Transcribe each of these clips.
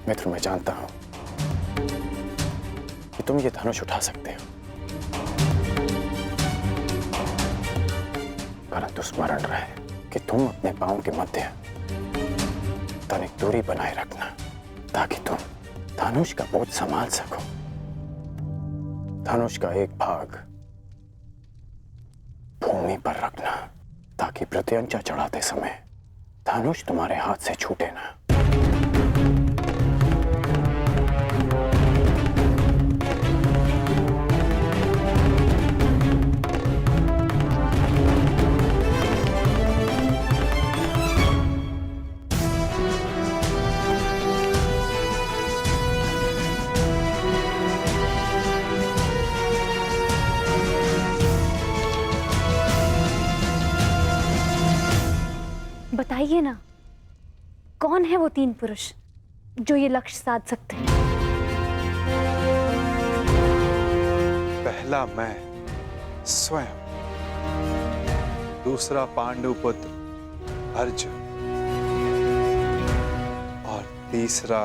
मित्र, मैं जानता हूं कि तुम ये धनुष उठा सकते हो, परंतु स्मरण रहे कि तुम अपने पांव के मध्य तनिक दूरी बनाए रखना, ताकि तुम धनुष का बोझ संभाल सको। धनुष का एक भाग भूमि पर रखना, ताकि प्रत्यंचा चढ़ाते समय धनुष तुम्हारे हाथ से छूटे ना। बताइए ना, कौन है वो 3 पुरुष जो ये लक्ष्य साध सकते हैं? पहला मैं स्वयं, दूसरा पांडु पुत्र अर्जुन और तीसरा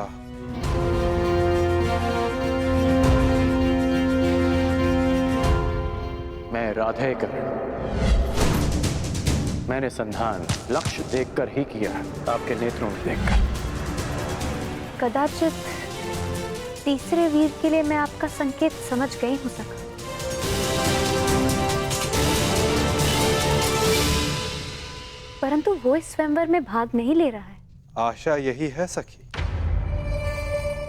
मैं राधेकर। मैंने संधान लक्ष्य देखकर ही किया, आपके नेत्रों में देखकर। कदाचित तीसरे वीर के लिए मैं आपका संकेत समझ गई हूं सखा। परंतु वो इस स्वयंवर में भाग नहीं ले रहा है। आशा यही है सखी,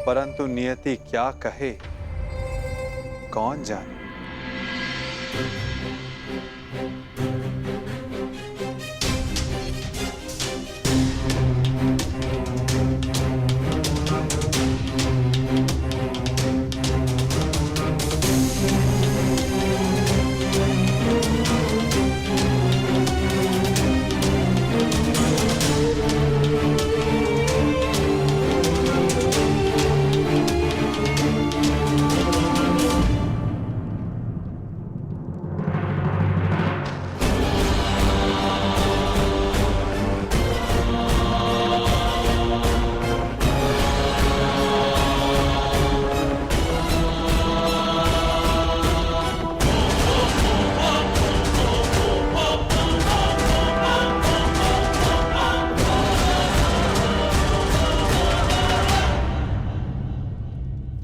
परंतु नियति क्या कहे कौन जाने।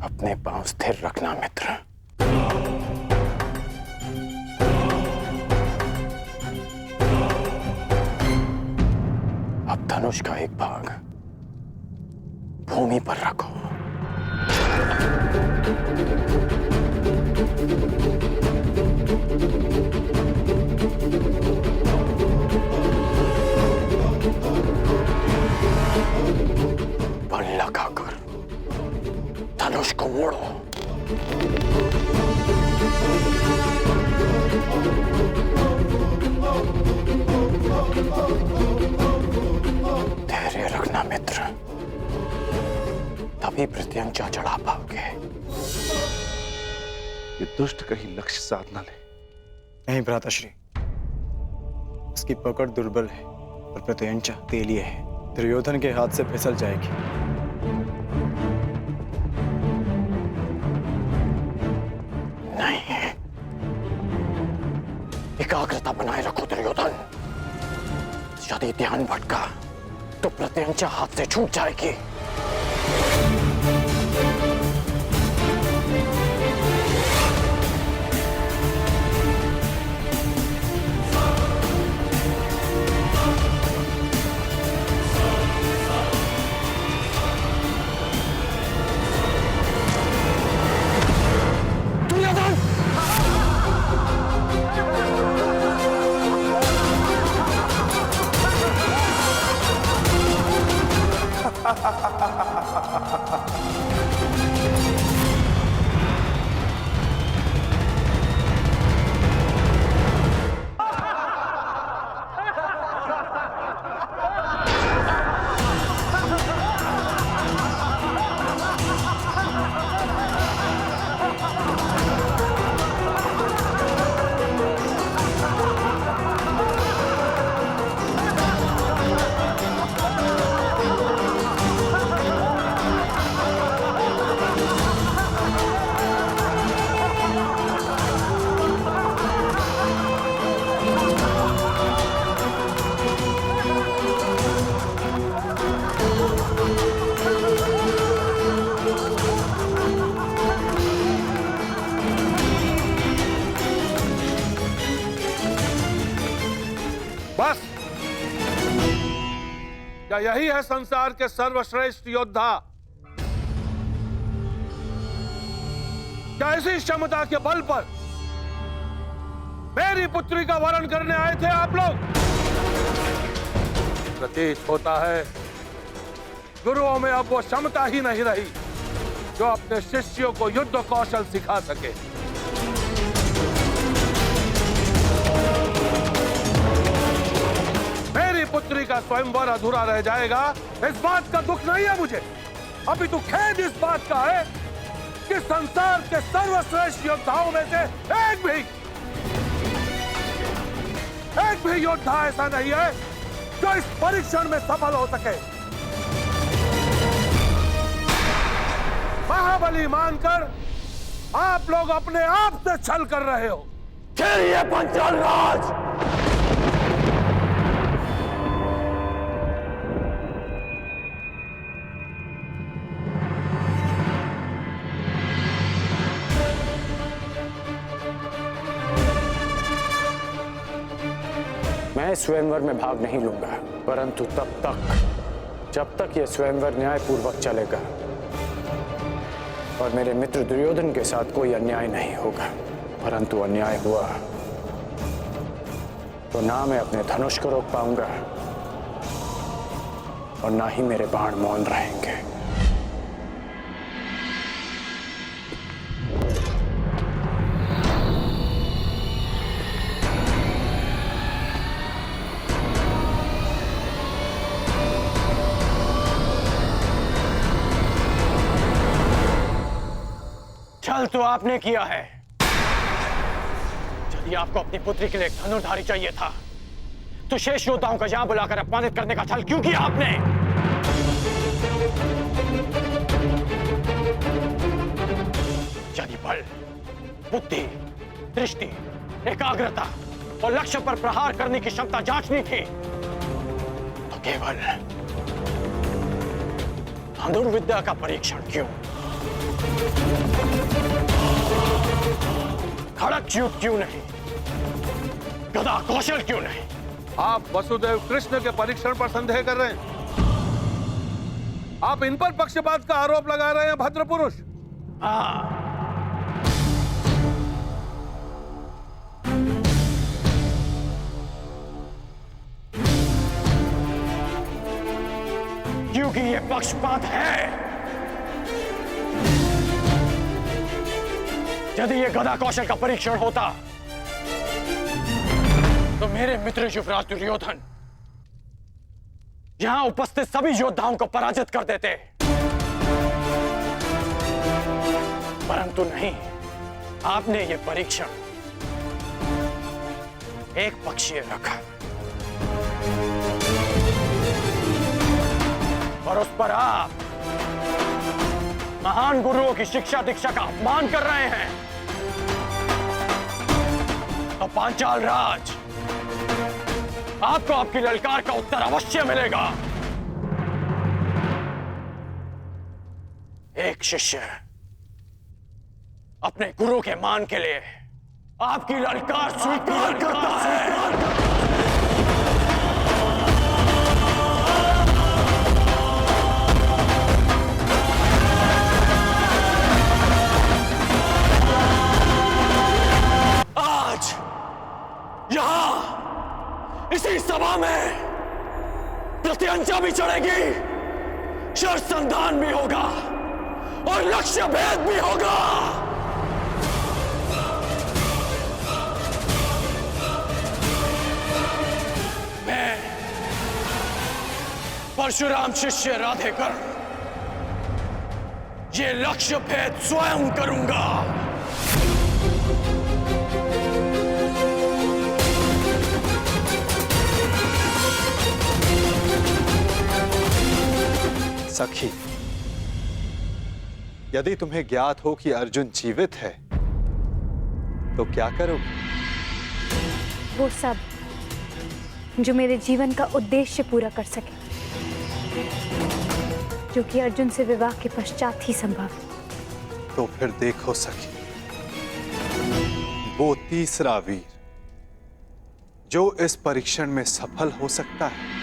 अपने पांव स्थिर रखना मित्र। अब धनुष का एक भाग भूमि पर रखो। बल लगाकर धनुष को मोड़ो। धैर्य रखना मित्र, तभी प्रत्यंचा चढ़ा पाओगे। ये दुष्ट कहीं लक्ष्य साध न ले। नहीं भ्राताश्री, उसकी पकड़ दुर्बल है और प्रत्यंचा तेलीय है, दुर्योधन के हाथ से फिसल जाएगी। नहीं, एकाग्रता बनाए रखो दुर्योधन। यदि ध्यान भटका तो प्रत्यंचा हाथ से छूट जाएगी। ha ha ha बस। क्या यही है संसार के सर्वश्रेष्ठ योद्धा? क्या इसी क्षमता के बल पर मेरी पुत्री का वरण करने आए थे आप लोग? प्रतीत होता है गुरुओं में अब वो क्षमता ही नहीं रही जो अपने शिष्यों को युद्ध कौशल सिखा सके। मेरी पुत्री का स्वयंवर अधूरा रह जाएगा, इस बात का दुख नहीं है मुझे। अभी तो खेद इस बात का है कि संसार के सर्वश्रेष्ठ योद्धाओं में से एक भी योद्धा ऐसा नहीं है जो इस परीक्षण में सफल हो सके। महाबली मानकर आप लोग अपने आप से छल कर रहे हो। ये पंचाल राज मैं स्वयंवर में भाग नहीं लूंगा, परंतु जब तक यह स्वयंवर न्यायपूर्वक चलेगा और मेरे मित्र दुर्योधन के साथ कोई अन्याय नहीं होगा। परंतु अन्याय हुआ तो ना मैं अपने धनुष को रोक पाऊंगा और ना ही मेरे बाण मौन रहेंगे। छल तो आपने किया है। यदि आपको अपनी पुत्री के लिए एक धनुर्धारी चाहिए था तो शेष योद्धाओं को यहां बुलाकर अपमानित करने का छल क्यों किया आपने? यदि बल, बुद्धि, दृष्टि, एकाग्रता और लक्ष्य पर प्रहार करने की क्षमता जांचनी थी तो केवल धनुर्विद्या का परीक्षण क्यों? खड़क युद्ध क्यों नहीं? गदा कौशल क्यों नहीं? आप वसुदेव कृष्ण के परीक्षण पर संदेह कर रहे हैं। आप इन पर पक्षपात का आरोप लगा रहे हैं भद्र पुरुष। क्योंकि ये पक्षपात है। यदि ये गदा कौशल का परीक्षण होता तो मेरे मित्र युवराज दुर्योधन यहां उपस्थित सभी योद्धाओं को पराजित कर देते, परंतु नहीं, आपने ये परीक्षण एक पक्षीय रखा और उस पर आप महान गुरुओं की शिक्षा दीक्षा का अपमान कर रहे हैं। तो पांचाल राज, आपको आपकी ललकार का उत्तर अवश्य मिलेगा। एक शिष्य अपने गुरु के मान के लिए आपकी ललकार स्वीकार करता है। यहां इसी सभा में प्रत्यंचा भी चढ़ेगी, शर संधान भी होगा और लक्ष्य भेद भी होगा। मैं परशुराम शिष्य राधेकर ये लक्ष्य भेद स्वयं करूंगा। सखी, यदि तुम्हें ज्ञात हो कि अर्जुन जीवित है तो क्या करोगे? वो सब जो मेरे जीवन का उद्देश्य पूरा कर सके, जो कि अर्जुन से विवाह के पश्चात ही संभव है। तो फिर देखो सखी, वो तीसरा वीर जो इस परीक्षण में सफल हो सकता है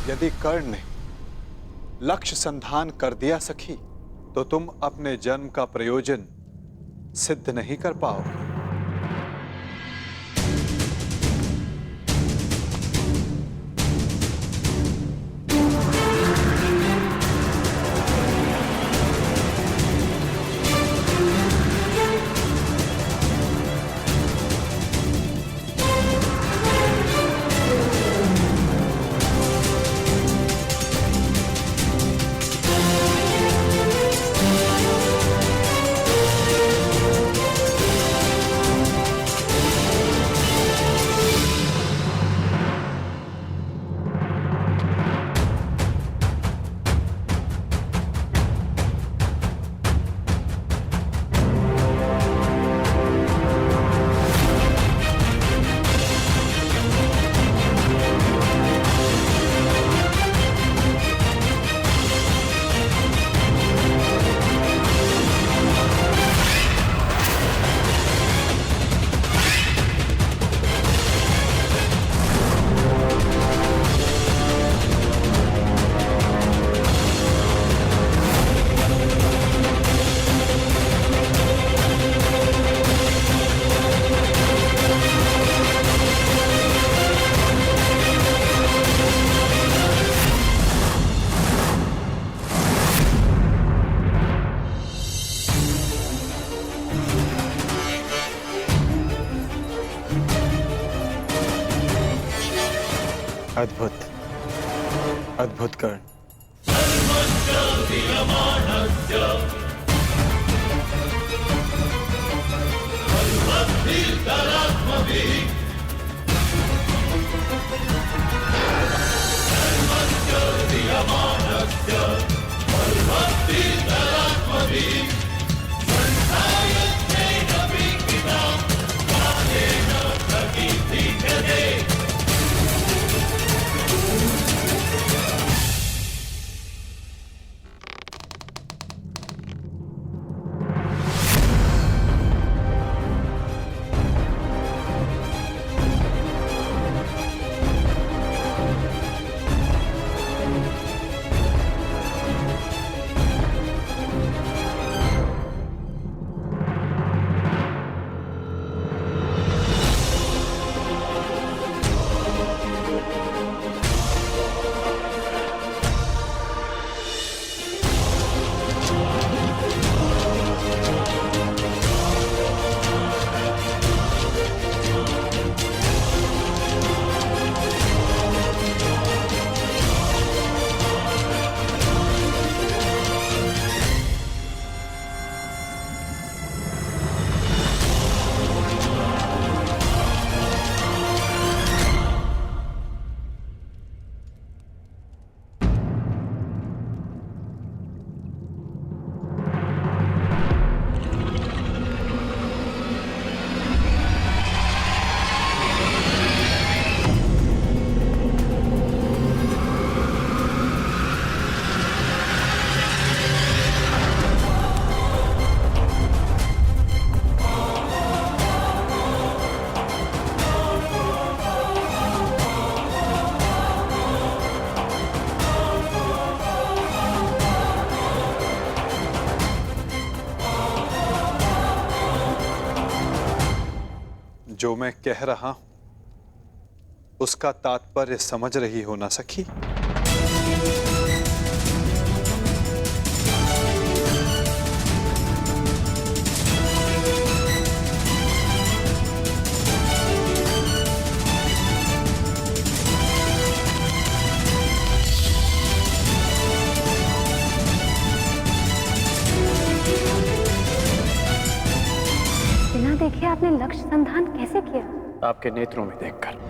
यदि कर्ण ने लक्ष्य संधान कर दिया सखी, तो तुम अपने जन्म का प्रयोजन सिद्ध नहीं कर पाओगे। अद्भुत, अद्भुत कर्ण। जो मैं कह रहा हूं उसका तात्पर्य समझ रही हो ना सखी? बिना देखे आपने लक्ष्य संधान कैसे किया? आपके नेत्रों में देखकर।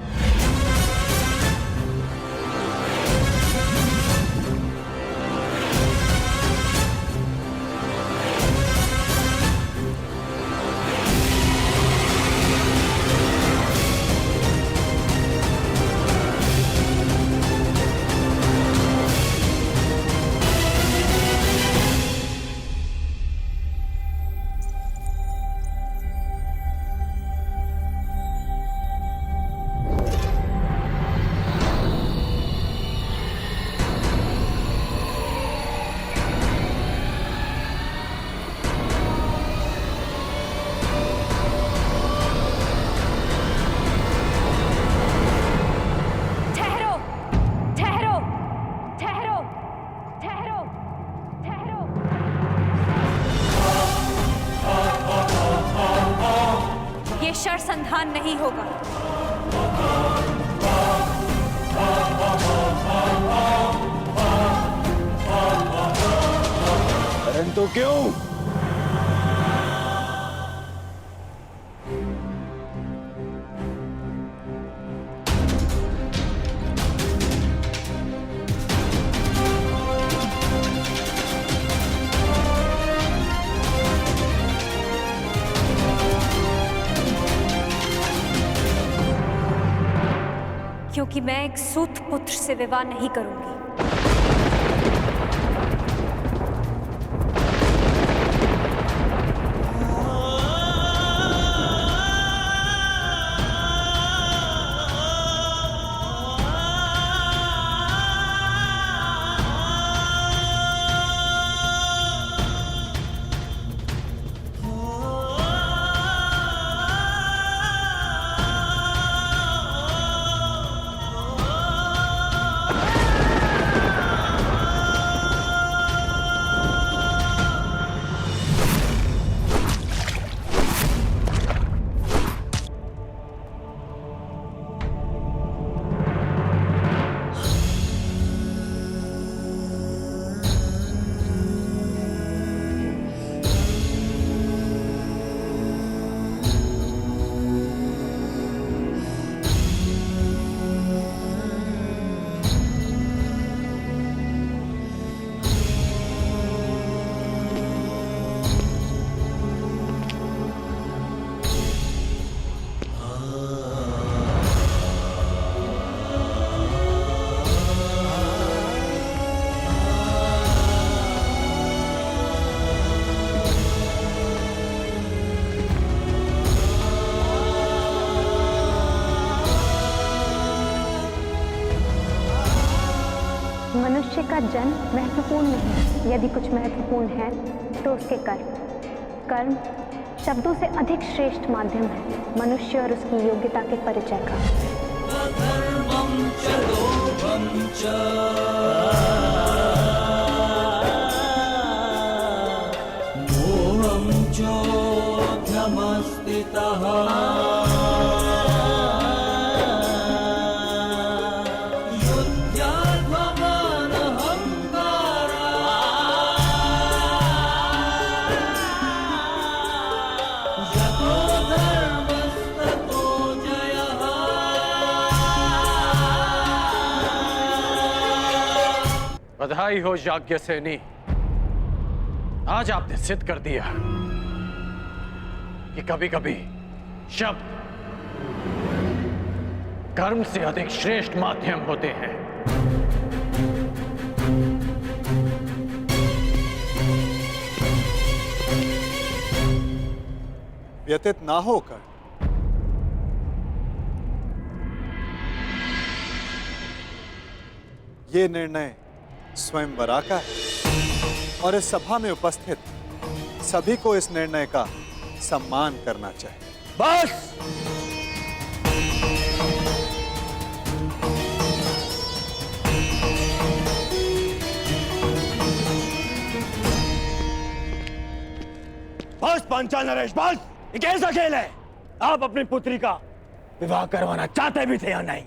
संधान नहीं होगा। परंतु क्यों? क्योंकि मैं एक सूत पुत्र से विवाह नहीं करूंगी। मनुष्य का जन्म महत्वपूर्ण नहीं, यदि कुछ महत्वपूर्ण है तो उसके कर्म। कर्म शब्दों से अधिक श्रेष्ठ माध्यम है मनुष्य और उसकी योग्यता के परिचय का। बधाई हो याज्ञसेनी, आज आपने सिद्ध कर दिया कि कभी कभी शब्द कर्म से अधिक श्रेष्ठ माध्यम होते हैं। व्यतीत ना होकर ये निर्णय स्वयंवरा का है और इस सभा में उपस्थित सभी को इस निर्णय का सम्मान करना चाहिए। बस बस पांचाल नरेश, बस। ये कैसा खेल है? आप अपनी पुत्री का विवाह करवाना चाहते भी थे या नहीं?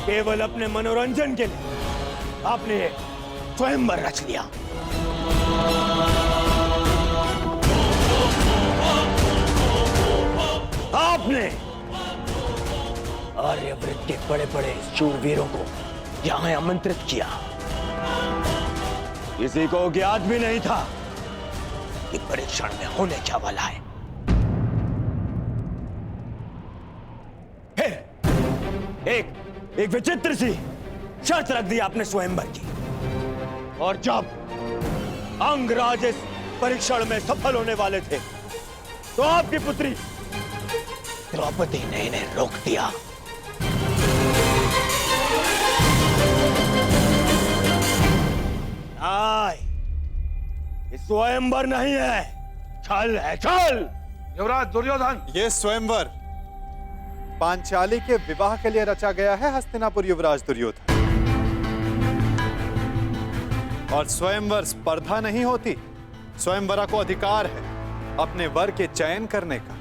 केवल अपने मनोरंजन के लिए आपने ये स्वयंवर रच लिया। आपने आर्यव्रत के बड़े बड़े शूरवीरों को यहां आमंत्रित किया। किसी को ज्ञात भी नहीं था कि परीक्षण में होने क्या वाला है। फिर एक विचित्र सी शर्त रख दी आपने स्वयंवर की, और जब अंगराज इस परीक्षण में सफल होने वाले थे तो आपकी पुत्री द्रौपदी ने इन्हें रोक दिया। ये स्वयंवर नहीं है, छल है, छल। युवराज दुर्योधन, ये स्वयंवर पांचाली के विवाह के लिए रचा गया है हस्तिनापुर युवराज दुर्योधन। और स्वयंवर स्पर्धा नहीं होती, स्वयंवरा को अधिकार है अपने वर के चयन करने का,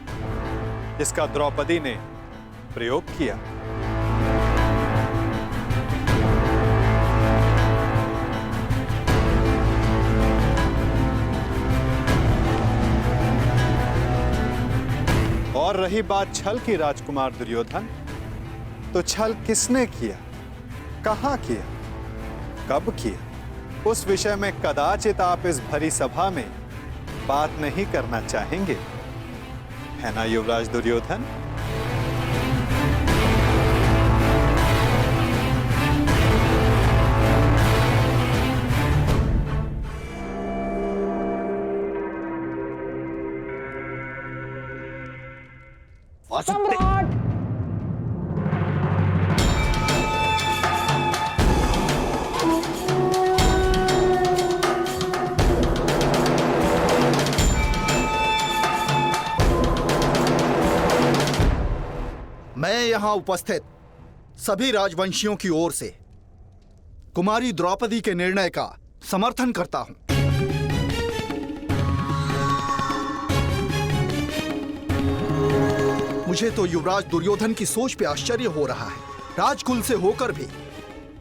जिसका द्रौपदी ने प्रयोग किया। और रही बात छल की राजकुमार दुर्योधन, तो छल किसने किया, कहां किया, कब किया, उस विषय में कदाचित आप इस भरी सभा में बात नहीं करना चाहेंगे, है ना युवराज दुर्योधन? सम्राट! मैं यहां उपस्थित सभी राजवंशियों की ओर से कुमारी द्रौपदी के निर्णय का समर्थन करता हूं। मुझे तो युवराज दुर्योधन की सोच पे आश्चर्य हो रहा है। राजकुल से होकर भी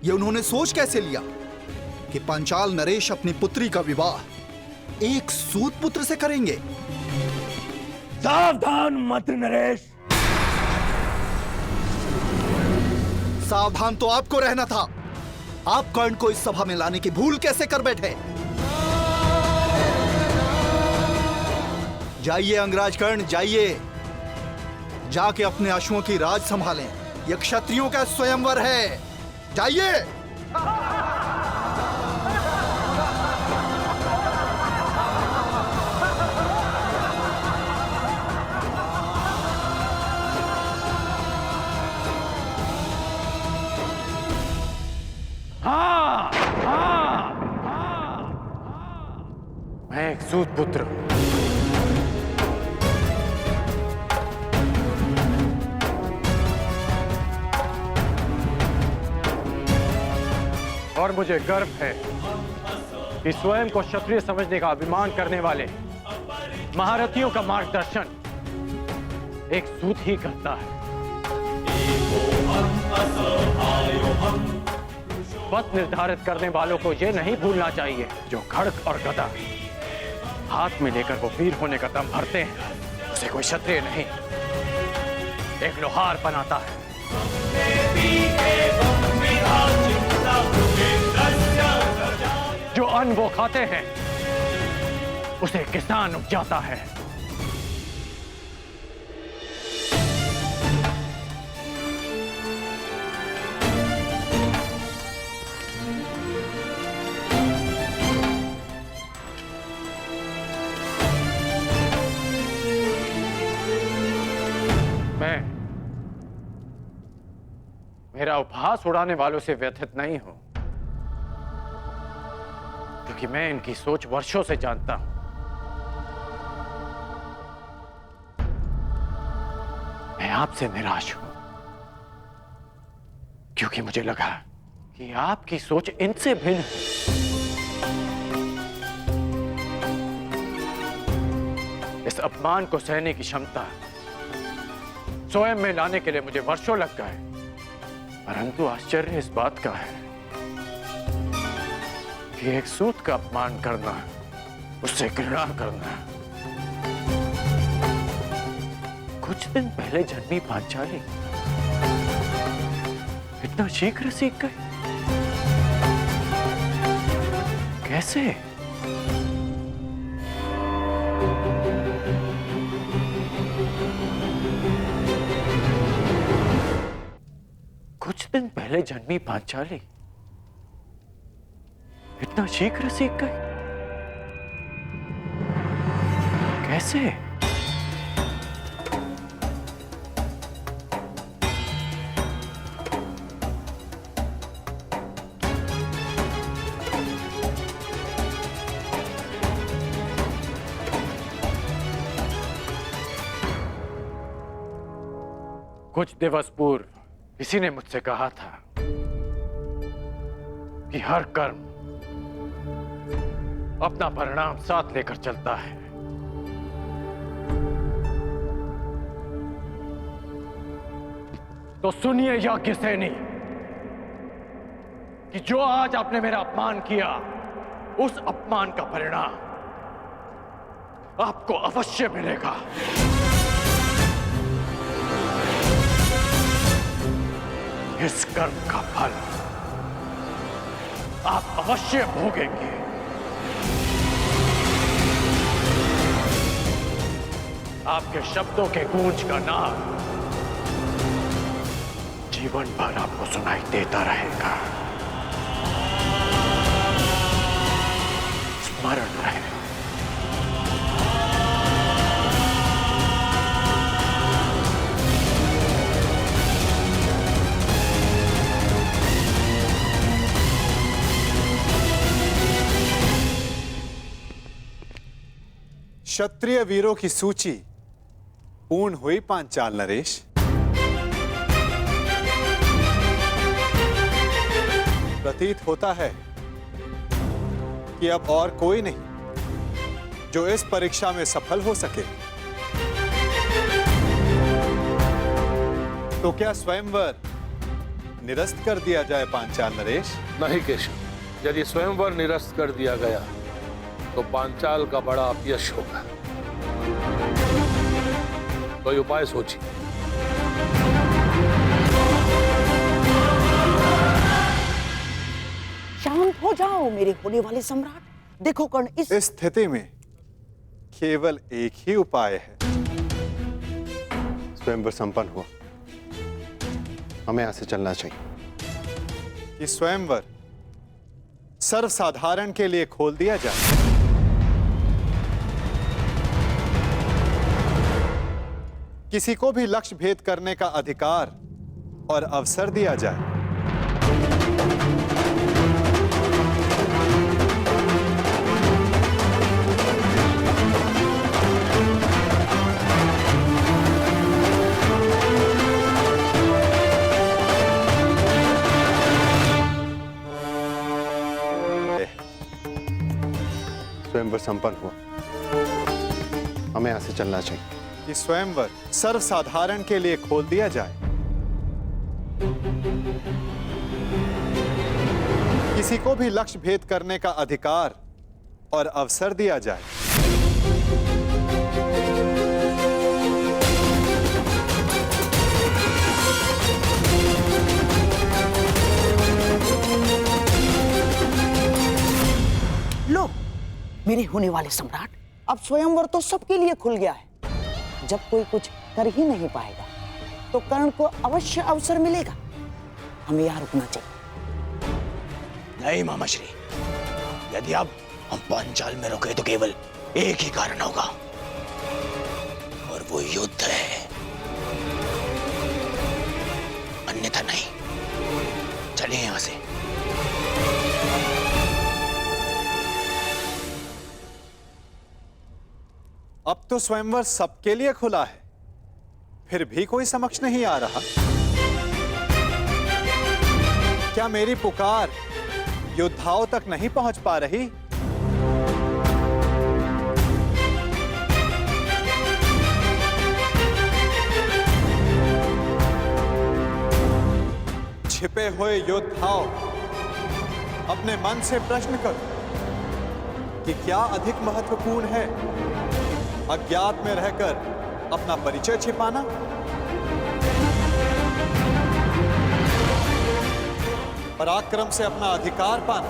ये उन्होंने सोच कैसे लिया कि पांचाल नरेश अपनी पुत्री का विवाह एक सूत पुत्र से करेंगे। सावधान मंत्री नरेश। सावधान तो आपको रहना था। आप कर्ण को इस सभा में लाने की भूल कैसे कर बैठे? जाइए अंगराज कर्ण, जाइए, जाके अपने अश्वों की राज संभालें। यह क्षत्रियों का स्वयंवर है, जाइए। हाँ, हाँ, हाँ, मैं एक सूत पुत्र हूं। और मुझे गर्व है कि स्वयं को क्षत्रिय समझने का अभिमान करने वाले महारथियों का मार्गदर्शन एक सूत ही करता है। पथ निर्धारित करने वालों को यह नहीं भूलना चाहिए, जो खड्ग और गदा हाथ में लेकर वो वीर होने का दम भरते हैं, उसे कोई क्षत्रिय नहीं, एक लोहार बनाता है। जो अन्न वो खाते हैं उसे किसान उपजाता है। मेरा उपहास उड़ाने वालों से व्यथित नहीं हूं, क्योंकि मैं इनकी सोच वर्षों से जानता हूं। मैं आपसे निराश हूं, क्योंकि मुझे लगा कि आपकी सोच इनसे भिन्न है। इस अपमान को सहने की क्षमता स्वयं में लाने के लिए मुझे वर्षों लग गए, परंतु आश्चर्य इस बात का है कि एक सूत का अपमान करना, उससे घृणा करना कुछ दिन पहले जन्मी पांचाली इतना शीघ्र सीख गए? कैसे? कुछ दिन पहले जन्मी पांचाली इतना शीघ्र सीख गए? कैसे? कुछ दिवस पूर्व किसी ने मुझसे कहा था कि हर कर्म अपना परिणाम साथ लेकर चलता है। तो सुनिए याज्ञसेनी कि जो आज आपने मेरा अपमान किया, उस अपमान का परिणाम आपको अवश्य मिलेगा। इस कर्म का फल आप अवश्य भोगेंगे। आपके शब्दों के गूंज का नाम जीवन भर आपको सुनाई देता रहेगा। स्मरण रहे। क्षत्रिय वीरों की सूची पूर्ण हुई पांचाल नरेश। प्रतीत होता है कि अब और कोई नहीं जो इस परीक्षा में सफल हो सके। तो क्या स्वयंवर निरस्त कर दिया जाए पांचाल नरेश? नहीं केशव, यदि स्वयंवर निरस्त कर दिया गया तो पांचाल का बड़ा अपयश होगा। कोई उपाय सोचिए। शांत हो जाओ मेरे होने वाले सम्राट। देखो कर्ण, इस स्थिति में केवल एक ही उपाय है। स्वयंवर संपन्न हुआ, हमें यहां से चलना चाहिए। कि स्वयंवर सर्वसाधारण के लिए खोल दिया जाए। किसी को भी लक्ष्य भेद करने का अधिकार और अवसर दिया जाए। स्वयंवर संपन्न हुआ, हमें यहां से चलना चाहिए। कि स्वयंवर सर्वसाधारण के लिए खोल दिया जाए। किसी को भी लक्ष्य भेद करने का अधिकार और अवसर दिया जाए। लो मेरे होने वाले सम्राट, अब स्वयंवर तो सबके लिए खुल गया है। जब कोई कुछ कर ही नहीं पाएगा तो कर्ण को अवश्य अवसर मिलेगा। हमें यहाँ रुकना चाहिए। नहीं मामाश्री, यदि अब हम पांचाल में रुके तो केवल एक ही कारण होगा, और वो युद्ध है, अन्यथा नहीं। चलिए यहां से। अब तो स्वयंवर सबके लिए खुला है, फिर भी कोई समक्ष नहीं आ रहा। क्या मेरी पुकार योद्धाओं तक नहीं पहुंच पा रही? छिपे हुए योद्धाओं, अपने मन से प्रश्न करो कि क्या अधिक महत्वपूर्ण है, अज्ञात में रहकर अपना परिचय छिपाना, पराक्रम से अपना अधिकार पाना,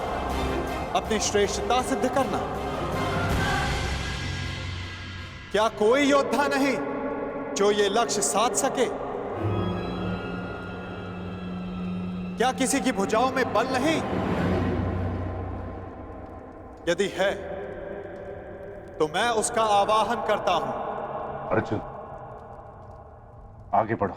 अपनी श्रेष्ठता सिद्ध करना। क्या कोई योद्धा नहीं जो ये लक्ष्य साध सके? क्या किसी की भुजाओं में बल नहीं? यदि है तो मैं उसका आवाहन करता हूं। अर्जुन, आगे बढ़ो।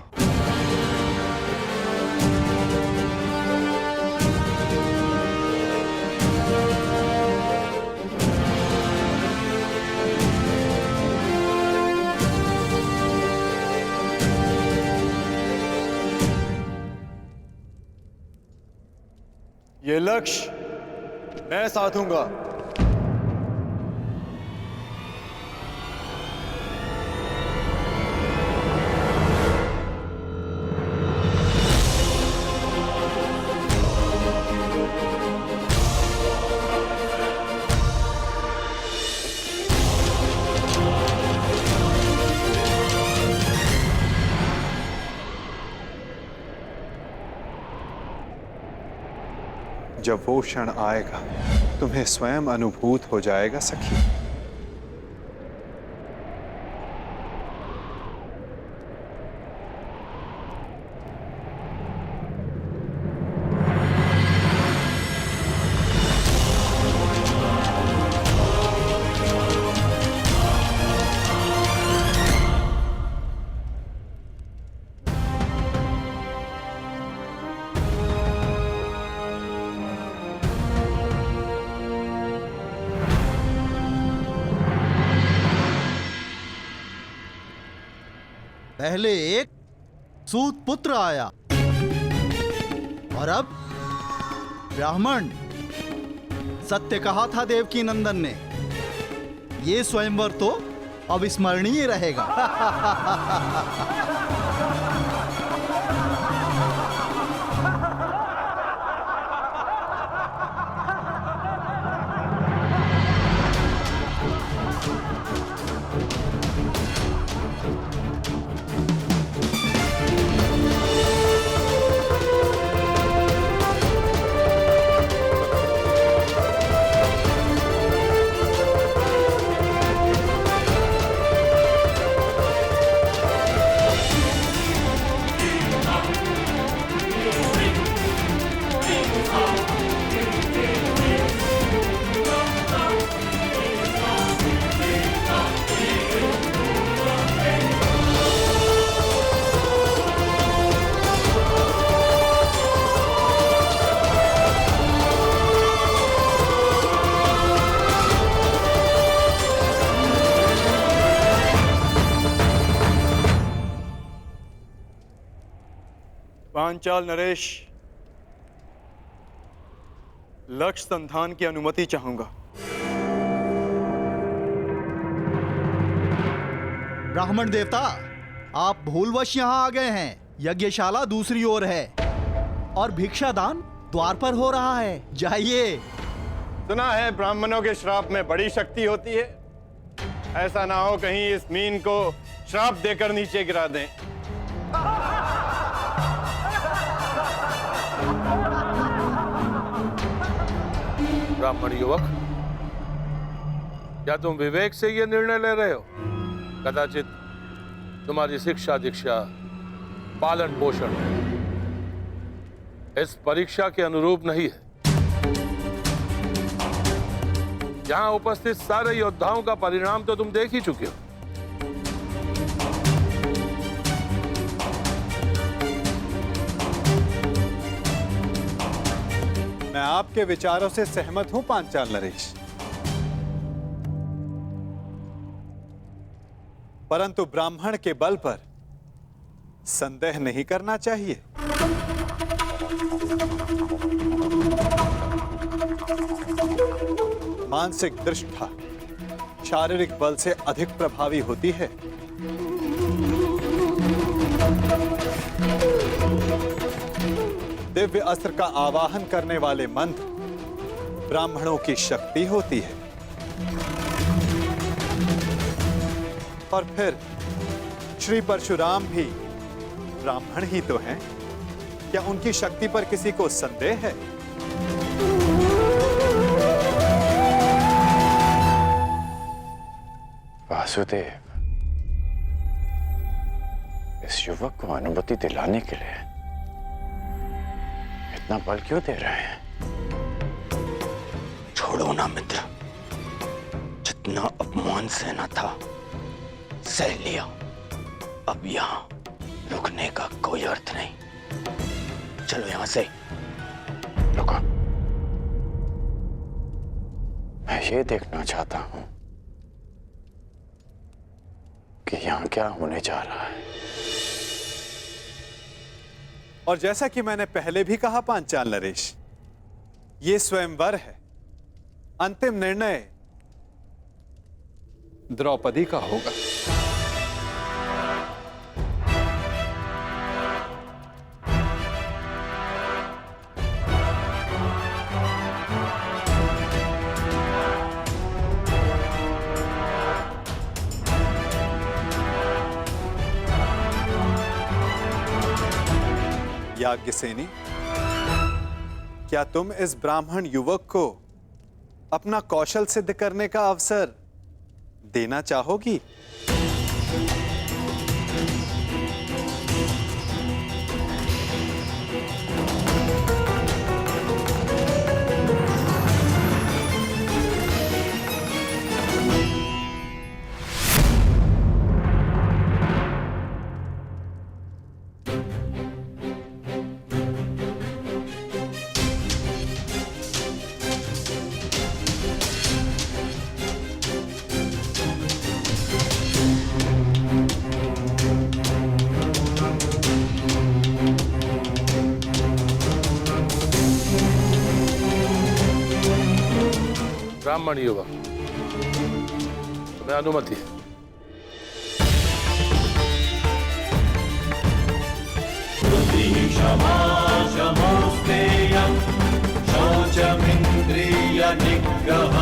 ये लक्ष्य मैं साधूंगा। जब वो क्षण आएगा तुम्हें स्वयं अनुभूत हो जाएगा सखी। पहले एक सूत पुत्र आया और अब ब्राह्मण। सत्य कहा था देवकी नंदन ने, ये स्वयंवर तो अविस्मरणीय रहेगा। पांचाल नरेश, लक्ष्य संधान की अनुमति चाहूंगा। ब्राह्मण देवता, आप भूलवश यहाँ आ गए हैं। यज्ञशाला दूसरी ओर है और भिक्षादान द्वार पर हो रहा है। जाइए। सुना है ब्राह्मणों के श्राप में बड़ी शक्ति होती है। ऐसा ना हो कहीं इस मीन को श्राप देकर नीचे गिरा दें। ब्राह्मण युवक, क्या तुम विवेक से यह निर्णय ले रहे हो? कदाचित तुम्हारी शिक्षा दीक्षा, पालन पोषण इस परीक्षा के अनुरूप नहीं है। यहां उपस्थित सारे योद्धाओं का परिणाम तो तुम देख ही चुके हो। मैं आपके विचारों से सहमत हूं पांचाल नरेश, परंतु ब्राह्मण के बल पर संदेह नहीं करना चाहिए। मानसिक दृष्टता शारीरिक बल से अधिक प्रभावी होती है। दिव्य अस्त्र का आवाहन करने वाले मंत्र ब्राह्मणों की शक्ति होती है। और फिर श्री परशुराम भी ब्राह्मण ही तो हैं। क्या उनकी शक्ति पर किसी को संदेह है? वासुदेव, इस युवक को अनुमति दिलाने के लिए इतना बल क्यों दे रहे हैं? छोड़ो ना मित्र, जितना अपमान सहना था सह लिया। अब यहां रुकने का कोई अर्थ नहीं। चलो यहां से। रुको, मैं ये देखना चाहता हूं कि यहां क्या होने जा रहा है। और जैसा कि मैंने पहले भी कहा पांचाल नरेश, ये स्वयंवर है। अंतिम निर्णय द्रौपदी का होगा। याज्ञसेनी, क्या तुम इस ब्राह्मण युवक को अपना कौशल सिद्ध करने का अवसर देना चाहोगी? ब्राह्मण युवक, तुम्हें अनुमति है। शमोस्तेयं शौचमिन्द्रिय निग्रह